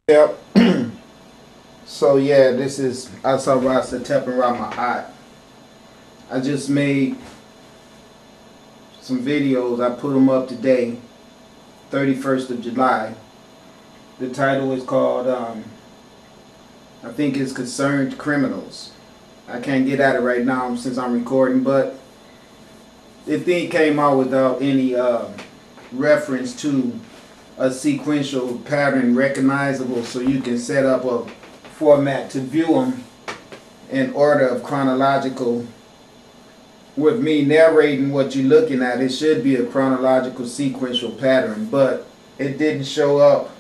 Yep. So yeah, this is Asa Rasa tapping around my eye. I just made some videos. I put them up today, 31st of July. The title is called, I think it's Concerned Criminals. I can't get at it right now since I'm recording, but the thing came out without any reference to a sequential pattern recognizable, so you can set up a format to view them in order of chronological. With me narrating what you're looking at, it should be a chronological sequential pattern, but it didn't show up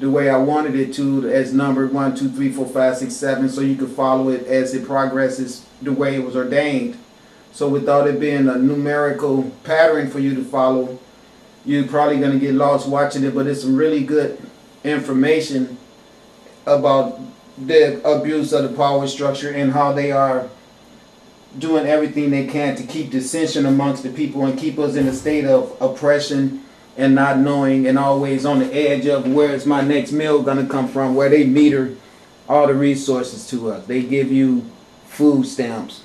the way I wanted it to, as numbered 1, 2, 3, 4, 5, 6, 7, so you could follow it as it progresses the way it was ordained. So without it being a numerical pattern for you to follow, you're probably going to get lost watching it, but it's some really good information about the abuse of the power structure and how they are doing everything they can to keep dissension amongst the people and keep us in a state of oppression and not knowing and always on the edge of where's my next meal going to come from, where they meter all the resources to us. They give you food stamps,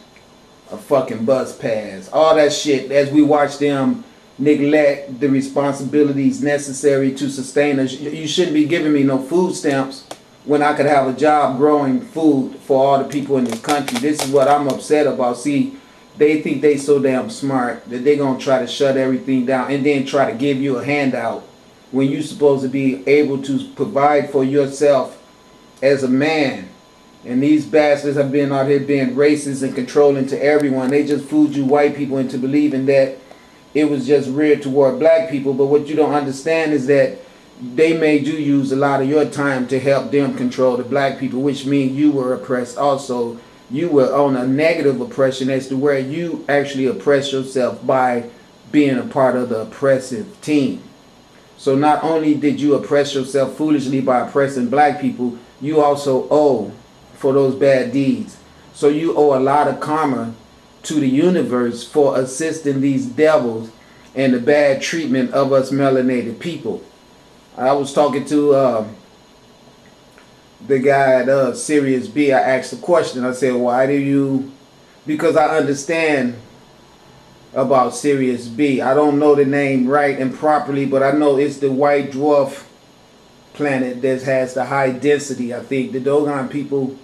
a fucking bus pass, all that shit as we watch them neglect the responsibilities necessary to sustain us. You shouldn't be giving me no food stamps when I could have a job growing food for all the people in this country. This is what I'm upset about. See, they think they so damn smart that they're going to try to shut everything down and then try to give you a handout when you're supposed to be able to provide for yourself as a man. And these bastards have been out here being racist and controlling to everyone. They just fooled you white people into believing that it was just reared toward black people. But what you don't understand is that they made you use a lot of your time to help them control the black people, which means you were oppressed also. You were on a negative oppression as to where you actually oppress yourself by being a part of the oppressive team. So not only did you oppress yourself foolishly by oppressing black people, you also owe for those bad deeds. So you owe a lot of karma to the universe for assisting these devils and the bad treatment of us melanated people. I was talking to the guy at Sirius B. I asked a question. I said, why do you... Because I understand about Sirius B. I don't know the name right and properly, but I know it's the white dwarf planet that has the high density. I think the Dogon people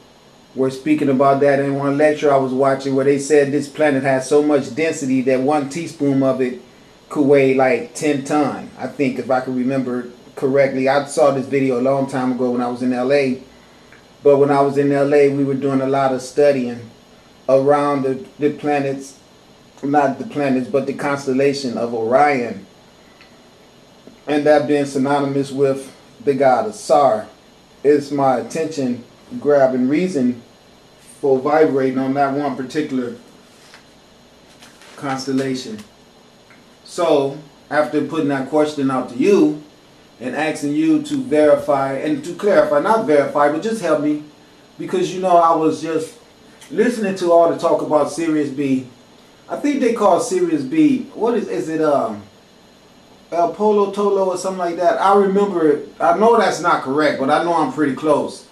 were speaking about that in one lecture I was watching, where they said this planet has so much density that 1 teaspoon of it could weigh like 10 tons. I think, if I can remember correctly. I saw this video a long time ago when I was in LA. But when I was in LA, we were doing a lot of studying around the planets, not the planets, but the constellation of Orion. And that being synonymous with the god Asar. It's my attention grabbing reason for vibrating on that one particular constellation. So, after putting that question out to you and asking you to verify and to clarify, not verify, but just help me, because you know I was just listening to all the talk about Sirius B. I think they call Sirius B, what is it, El Polo Tolo or something like that. I remember it. I know that's not correct, but I know I'm pretty close.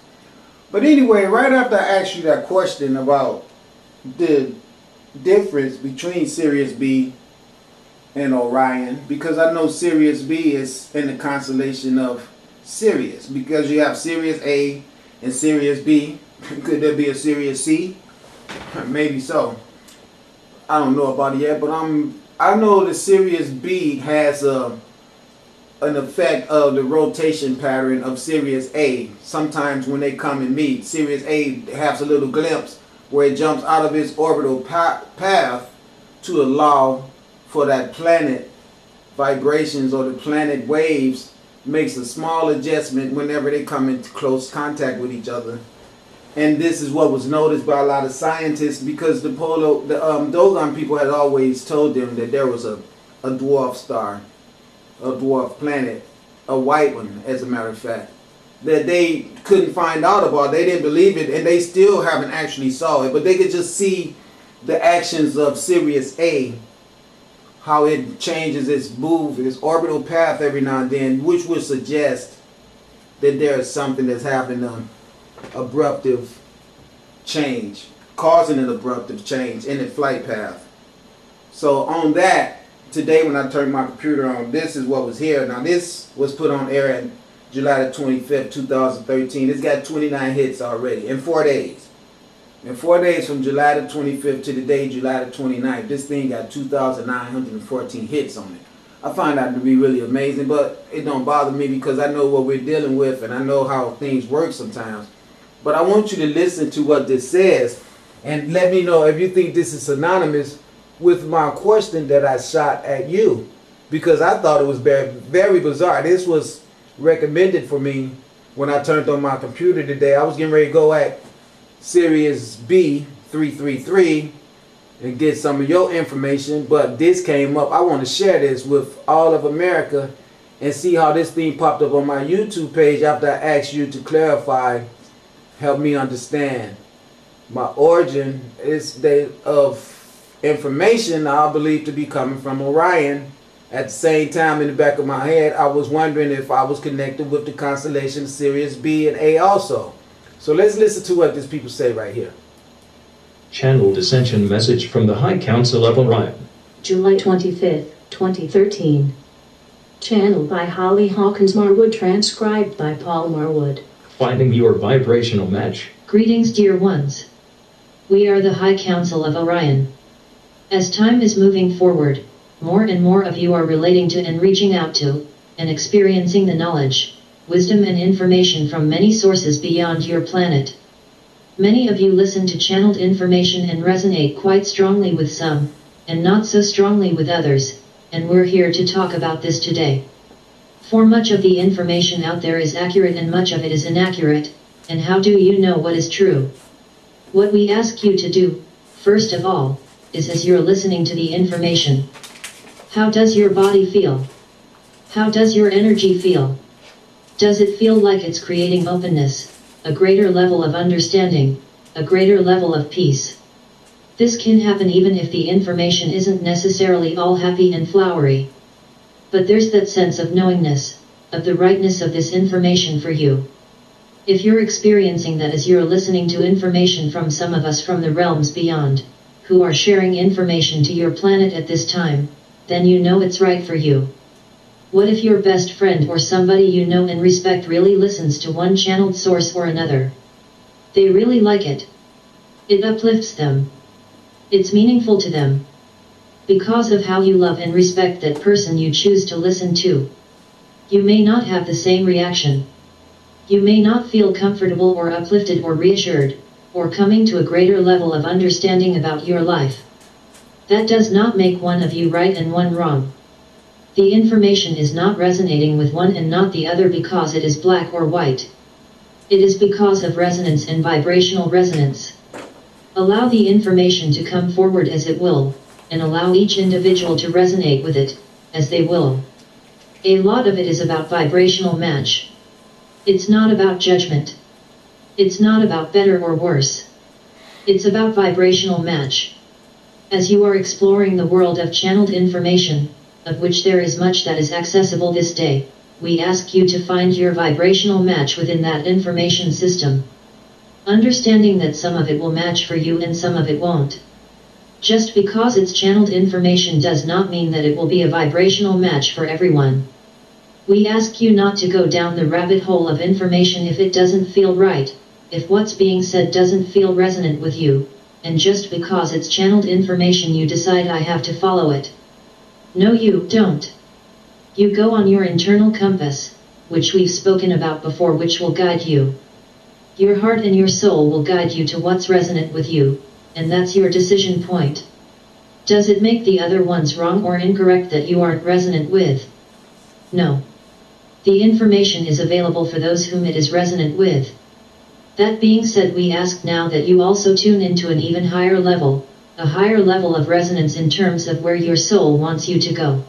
But anyway, right after I asked you that question about the difference between Sirius B and Orion, because I know Sirius B is in the constellation of Sirius, because you have Sirius A and Sirius B. Could there be a Sirius C? Maybe so. I don't know about it yet, but I know that Sirius B has an effect of the rotation pattern of Sirius A. Sometimes when they come and meet, Sirius A has a little glimpse where it jumps out of its orbital path to allow for that planet vibrations or the planet waves, makes a small adjustment whenever they come into close contact with each other. And this is what was noticed by a lot of scientists, because the Dogon people had always told them that there was a dwarf star, a dwarf planet, a white one as a matter of fact, that they couldn't find out about. They didn't believe it, and they still haven't actually saw it, but they could just see the actions of Sirius A, how it changes its orbital path every now and then, which would suggest that there is something that's having an abruptive change, causing an abruptive change in the flight path. So on that, today when I turned my computer on, this is what was here. Now this was put on air in July the 25th, 2013. It's got 29 hits already in 4 days. In 4 days from July the 25th to the day July the 29th, this thing got 2,914 hits on it. I find that to be really amazing, but it don't bother me because I know what we're dealing with and I know how things work sometimes. But I want you to listen to what this says and let me know if you think this is synonymous with my question that I shot at you, because I thought it was very, very bizarre. This was recommended for me when I turned on my computer today. I was getting ready to go at Sirius B 333 and get some of your information, but this came up. I want to share this with all of America and see how this thing popped up on my YouTube page after I asked you to clarify, help me understand. My origin is of information I believe to be coming from Orion. At the same time, in the back of my head, I was wondering if I was connected with the constellation Sirius B and A also. So let's listen to what these people say right here. Channeled Ascension message from the High Council of Orion. July 25th, 2013. Channeled by Holly Hawkins Marwood, transcribed by Paul Marwood. Finding your vibrational match. Greetings, dear ones. We are the High Council of Orion. As time is moving forward, more and more of you are relating to and reaching out to, and experiencing the knowledge, wisdom and information from many sources beyond your planet. Many of you listen to channeled information and resonate quite strongly with some, and not so strongly with others, and we're here to talk about this today. For much of the information out there is accurate and much of it is inaccurate, and how do you know what is true? What we ask you to do, first of all, is as you're listening to the information. How does your body feel? How does your energy feel? Does it feel like it's creating openness, a greater level of understanding, a greater level of peace? This can happen even if the information isn't necessarily all happy and flowery. But there's that sense of knowingness, of the rightness of this information for you. If you're experiencing that as you're listening to information from some of us from the realms beyond, who are sharing information to your planet at this time, then you know it's right for you. What if your best friend or somebody you know and respect really listens to one channeled source or another? They really like it. It uplifts them. It's meaningful to them. Because of how you love and respect that person you choose to listen to. You may not have the same reaction. You may not feel comfortable or uplifted or reassured, or coming to a greater level of understanding about your life. That does not make one of you right and one wrong. The information is not resonating with one and not the other because it is black or white. It is because of resonance and vibrational resonance. Allow the information to come forward as it will, and allow each individual to resonate with it, as they will. A lot of it is about vibrational match. It's not about judgment. It's not about better or worse. It's about vibrational match. As you are exploring the world of channeled information, of which there is much that is accessible this day, we ask you to find your vibrational match within that information system. Understanding that some of it will match for you and some of it won't. Just because it's channeled information does not mean that it will be a vibrational match for everyone. We ask you not to go down the rabbit hole of information if it doesn't feel right, if what's being said doesn't feel resonant with you, and just because it's channeled information you decide I have to follow it. No, you don't. You go on your internal compass, which we've spoken about before, which will guide you. Your heart and your soul will guide you to what's resonant with you, and that's your decision point. Does it make the other ones wrong or incorrect that you aren't resonant with? No. The information is available for those whom it is resonant with. That being said, we ask now that you also tune into an even higher level, a higher level of resonance in terms of where your soul wants you to go.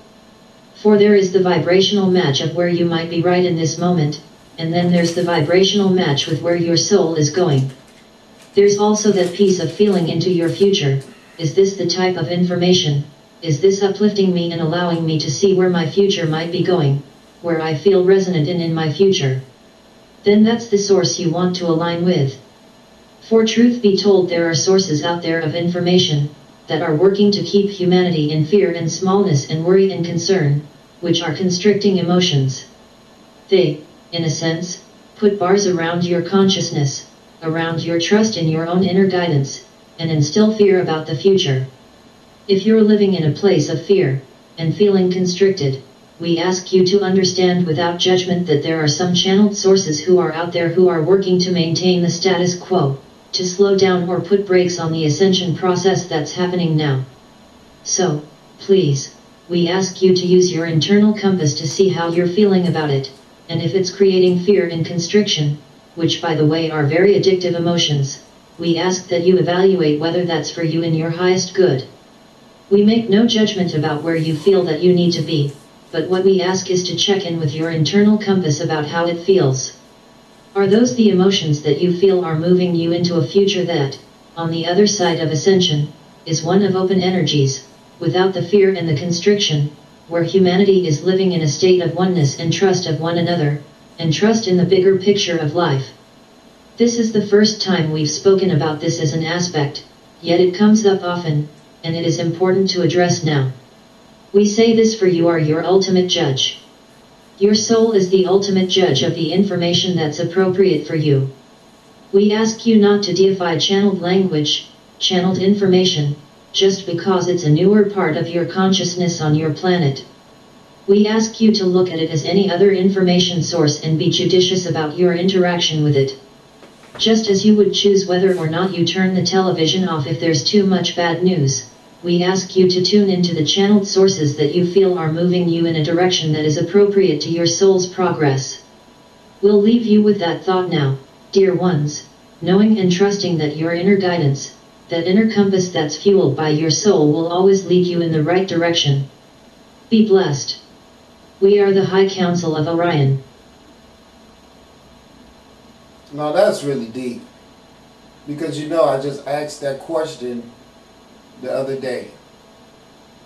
For there is the vibrational match of where you might be right in this moment, and then there's the vibrational match with where your soul is going. There's also that piece of feeling into your future. Is this the type of information? Is this uplifting me and allowing me to see where my future might be going? Where I feel resonant in my future? then that's the source you want to align with. For truth be told, there are sources out there of information that are working to keep humanity in fear and smallness and worry and concern, which are constricting emotions. They, in a sense, put bars around your consciousness, around your trust in your own inner guidance, and instill fear about the future. If you're living in a place of fear, and feeling constricted, we ask you to understand without judgment that there are some channeled sources who are out there who are working to maintain the status quo, to slow down or put brakes on the ascension process that's happening now. So, please, we ask you to use your internal compass to see how you're feeling about it, and if it's creating fear and constriction, which by the way are very addictive emotions, we ask that you evaluate whether that's for you in your highest good. We make no judgment about where you feel that you need to be, but what we ask is to check in with your internal compass about how it feels. Are those the emotions that you feel are moving you into a future that, on the other side of ascension, is one of open energies, without the fear and the constriction, where humanity is living in a state of oneness and trust of one another, and trust in the bigger picture of life? This is the first time we've spoken about this as an aspect, yet it comes up often, and it is important to address now. We say this for you are your ultimate judge. Your soul is the ultimate judge of the information that's appropriate for you. We ask you not to deify channeled language, channeled information, just because it's a newer part of your consciousness on your planet. We ask you to look at it as any other information source and be judicious about your interaction with it. Just as you would choose whether or not you turn the television off if there's too much bad news, we ask you to tune into the channeled sources that you feel are moving you in a direction that is appropriate to your soul's progress. We'll leave you with that thought now, dear ones, knowing and trusting that your inner guidance, that inner compass that's fueled by your soul, will always lead you in the right direction. Be blessed. We are the High Council of Orion. Now that's really deep. Because I just asked that question the other day.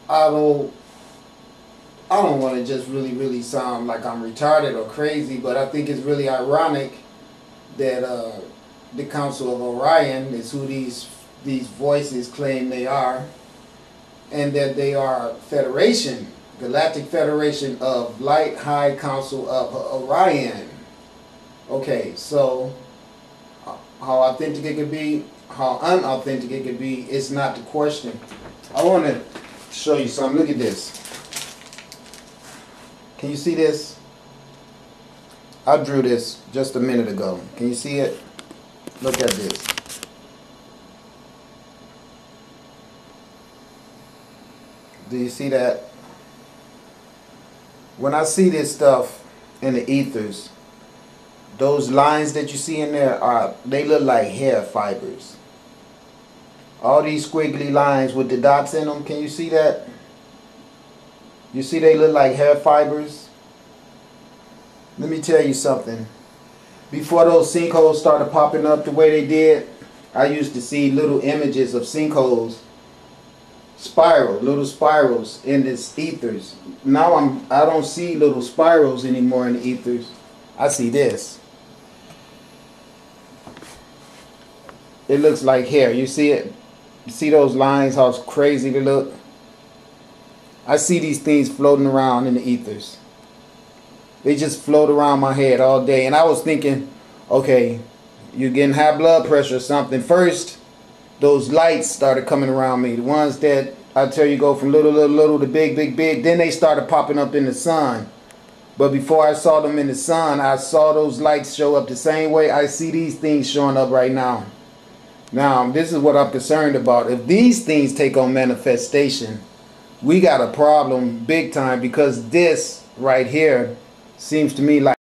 I don't want to just really sound like I'm retarded or crazy, but I think it's really ironic that the Council of Orion is who these voices claim they are, and that they are Federation, Galactic Federation of Light High Council of Orion. Okay, so how authentic it could be, how unauthentic it could be, is not the question. I want to show you something. Look at this. Can you see this? I drew this just a minute ago. Can you see it? Look at this. Do you see that? When I see this stuff in the ethers, those lines that you see in there they look like hair fibers. All these squiggly lines with the dots in them, can you see that? You see they look like hair fibers? Let me tell you something. Before those sinkholes started popping up the way they did, I used to see little images of sinkholes, little spirals in this ethers. Now I don't see little spirals anymore in the ethers. I see this. It looks like hair. You see it? You see those lines, how crazy they look? I see these things floating around in the ethers. They just float around my head all day. And I was thinking, okay, you're getting high blood pressure or something. First, those lights started coming around me. The ones that I tell you go from little to big. Then they started popping up in the sun. But before I saw them in the sun, I saw those lights show up the same way I see these things showing up right now. Now, this is what I'm concerned about. If these things take on manifestation, we got a problem big time, because this right here seems to me like